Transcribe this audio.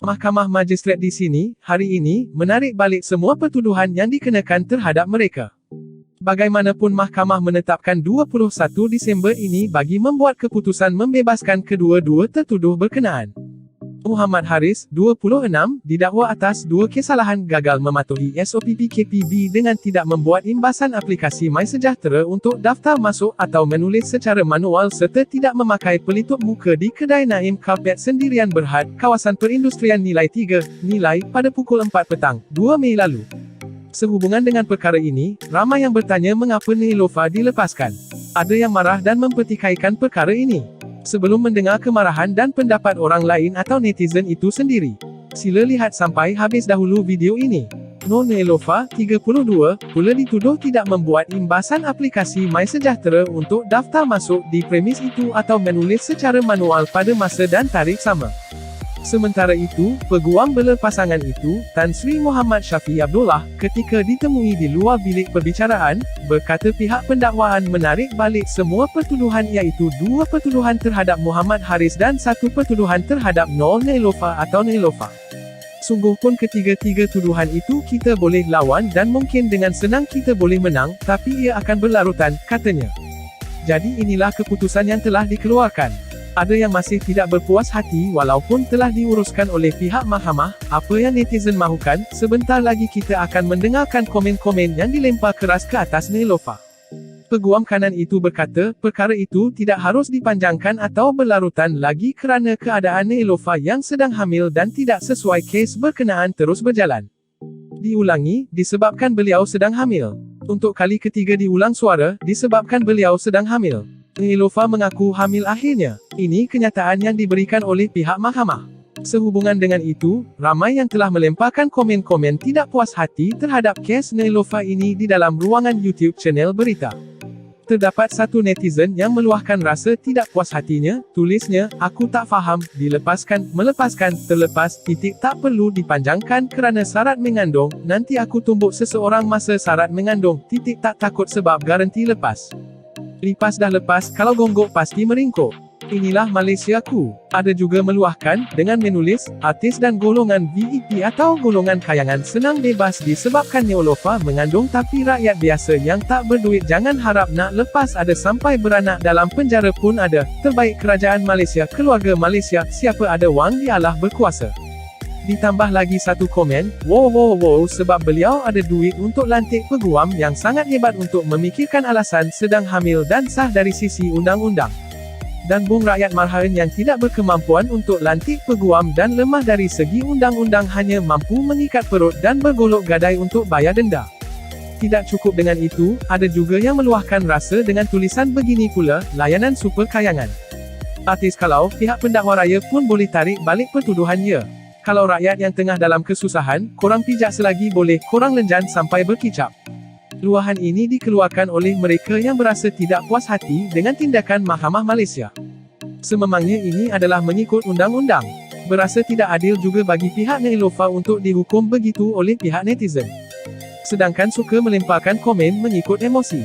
Mahkamah Magistrate di sini, hari ini, menarik balik semua pertuduhan yang dikenakan terhadap mereka. Bagaimanapun mahkamah menetapkan 21 Disember ini bagi membuat keputusan membebaskan kedua-dua tertuduh berkenaan. Muhammad Haris, 26, didakwa atas 2 kesalahan gagal mematuhi SOP PKPB dengan tidak membuat imbasan aplikasi MySejahtera untuk daftar masuk atau menulis secara manual serta tidak memakai pelitup muka di kedai Naim Karpet Sendirian Berhad, kawasan perindustrian nilai 3, nilai, pada pukul 4 petang, 2 Mei lalu. Sehubungan dengan perkara ini, ramai yang bertanya mengapa Neelofa dilepaskan. Ada yang marah dan mempertikaikan perkara ini. Sebelum mendengar kemarahan dan pendapat orang lain atau netizen itu sendiri, sila lihat sampai habis dahulu video ini. Neelofa, 32, pula dituduh tidak membuat imbasan aplikasi MySejahtera untuk daftar masuk di premis itu atau menulis secara manual pada masa dan tarikh sama. Sementara itu, peguam berpasangan itu, Tan Sri Muhammad Syafi Abdullah, ketika ditemui di luar bilik perbicaraan, berkata pihak pendakwaan menarik balik semua pertuduhan iaitu 2 pertuduhan terhadap Muhammad Haris dan 1 pertuduhan terhadap Neelofa atau Neelofa. Sungguh pun ketiga-tiga tuduhan itu kita boleh lawan dan mungkin dengan senang kita boleh menang, tapi ia akan berlarutan, katanya. Jadi inilah keputusan yang telah dikeluarkan. Ada yang masih tidak berpuas hati walaupun telah diuruskan oleh pihak mahkamah. Apa yang netizen mahukan, sebentar lagi kita akan mendengarkan komen-komen yang dilempar keras ke atas Neelofa. Peguam kanan itu berkata, perkara itu tidak harus dipanjangkan atau berlarutan lagi kerana keadaan Neelofa yang sedang hamil dan tidak sesuai kes berkenaan terus berjalan. Diulangi, disebabkan beliau sedang hamil. Untuk kali ketiga diulang suara, disebabkan beliau sedang hamil. Neelofa mengaku hamil akhirnya. Ini kenyataan yang diberikan oleh pihak mahkamah. Sehubungan dengan itu, ramai yang telah melemparkan komen-komen tidak puas hati terhadap kes Neelofa ini di dalam ruangan YouTube channel berita. Terdapat satu netizen yang meluahkan rasa tidak puas hatinya, tulisnya, aku tak faham, melepaskan, terlepas, tak perlu dipanjangkan kerana syarat mengandung, nanti aku tumbuk seseorang masa syarat mengandung, tak takut sebab garanti lepas. Lipas dah lepas, kalau gonggok pasti meringkuk. Inilah Malaysiaku. Ada juga meluahkan, dengan menulis, artis dan golongan VIP atau golongan kayangan senang bebas disebabkan Neelofa mengandung tapi rakyat biasa yang tak berduit jangan harap nak lepas ada sampai beranak dalam penjara pun ada. Terbaik kerajaan Malaysia, keluarga Malaysia, siapa ada wang dialah berkuasa. Ditambah lagi satu komen, wow, sebab beliau ada duit untuk lantik peguam yang sangat hebat untuk memikirkan alasan sedang hamil dan sah dari sisi undang-undang. Dan bung rakyat marhaen yang tidak berkemampuan untuk lantik peguam dan lemah dari segi undang-undang hanya mampu mengikat perut dan bergolok gadai untuk bayar denda. Tidak cukup dengan itu, ada juga yang meluahkan rasa dengan tulisan begini pula, layanan super kayangan. Artis kalau, pihak pendakwa raya pun boleh tarik balik pertuduhannya. Kalau rakyat yang tengah dalam kesusahan, korang pijak selagi boleh, korang lenjan sampai berkicap. Luahan ini dikeluarkan oleh mereka yang berasa tidak puas hati dengan tindakan Mahkamah Malaysia. Sememangnya ini adalah mengikut undang-undang. Berasa tidak adil juga bagi pihak Neelofa untuk dihukum begitu oleh pihak netizen. Sedangkan suka melemparkan komen mengikut emosi.